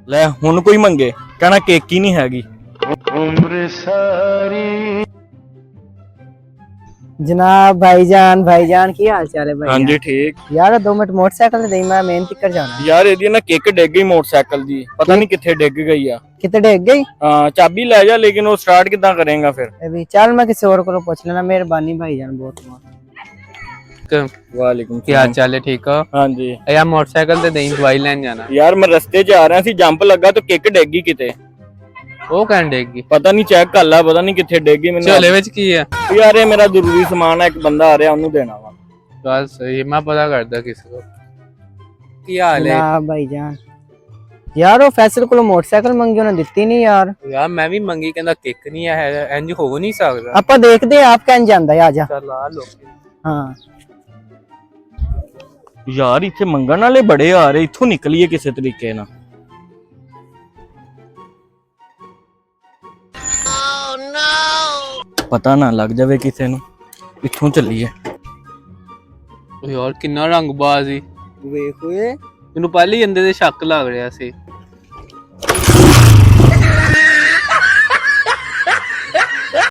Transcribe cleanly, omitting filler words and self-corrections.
ਲੈ ਹੁਣ ਕੋਈ ਮੰਗੇ ਕਹਿਣਾ ਕੇਕ ਹੀ ਨਹੀਂ ਹੈਗੀ। जनाब भाईजान की हाल चाल है भाई? ਹਾਂਜੀ ਠੀਕ यार 2 मिनट मोटरसाइकिल दे मैं मेहनत कर जाना ਯਾਰ ਇਹਦੀ ਨਾ ਕਿੱਕ ਡਿੱਗ ਗਈ ਮੋਟਰਸਾਈਕਲ ਦੀ, ਪਤਾ ਨਹੀਂ ਕਿੱਥੇ ਡਿੱਗ ਗਈ ਆ। कितने डेग गई ਹਾਂ ਚਾਬੀ ਲੈ ਜਾ, ਲੇਕਿਨ ਉਹ ਸਟਾਰਟ ਕਿੱਦਾਂ ਕਰੇਗਾ ਫਿਰ? अभी चल मैं किसी और को पूछ लेना। मेहरबानी भाईजान बहुत। ਵਾਲੇਕੁਮ ਕੀ ਹਾਲ ਚਾਲ ਹੈ? ਠੀਕ ਹੋ? ਹਾਂਜੀ ਯਾਰ ਮੋਟਰਸਾਈਕਲ ਤੇ ਨਹੀਂ ਦਵਾਈ ਲੈਣ ਜਾਣਾ। ਯਾਰ ਮੈਂ ਰਸਤੇ 'ਚ ਆ ਰਿਹਾ ਸੀ, ਜੰਪ ਲੱਗਾ ਤੇ ਕਿੱਕ ਡਿੱਗ ਗਈ ਕਿਤੇ, ਉਹ ਕਹਿਣ ਡੇਗੀ ਪਤਾ ਨਹੀਂ ਚੈੱਕ ਕਰ ਲਾ, ਪਤਾ ਨਹੀਂ ਕਿੱਥੇ ਡਿੱਗ ਗਈ। ਮੈਨੂੰ ਝੋਲੇ ਵਿੱਚ ਕੀ ਹੈ? ਯਾਰ ਇਹ ਮੇਰਾ ਜ਼ਰੂਰੀ ਸਮਾਨ ਹੈ, ਇੱਕ ਬੰਦਾ ਆ ਰਿਹਾ ਉਹਨੂੰ ਦੇਣਾ ਵਾ। ਗੱਲ ਸਹੀ, ਮੈਂ ਪਤਾ ਕਰਦਾ ਕਿਸੇ को। ਕੀ ਹਾਲ ਹੈ? जनाब भाईजान यार वो फैसल को मोटरसाइकिल मंगी उन्हें दित्ती नहीं यार। ਯਾਰ ਮੈਂ ਵੀ ਮੰਗੀ, ਕਹਿੰਦਾ ਕਿੱਕ ਨਹੀਂ ਹੈ, ਇੰਜ ਹੋ ਨਹੀਂ ਸਕਦਾ। ਆਪਾਂ देखते हैं आप कहन ਜਾਂਦਾ है आजा। ਚੱਲ ਆ ਲੋ। हाँ ਯਾਰ ਇੱਥੇ ਮੰਗਣ ਵਾਲੇ ਬੜੇ ਆ ਰਹੇ, ਇੱਥੋਂ ਨਿਕਲੀਏ ਕਿਸੇ ਤਰੀਕੇ ਨਾਲ। ਪਤਾ ਨਾ ਲੱਗ ਜਾਵੇ ਕਿਸੇ ਨੂੰ, ਇੱਥੋਂ ਚੱਲੀਏ। ਯਾਰ ਕਿੰਨਾ ਰੰਗਬਾਜ਼ ਸੀ, ਵੇਖ ਓਏ ਮੈਨੂੰ ਪਹਿਲੇ ਹੀ ਅੰਦੇ ਦੇ ਸ਼ੱਕ ਲੱਗ ਰਿਹਾ ਸੀ।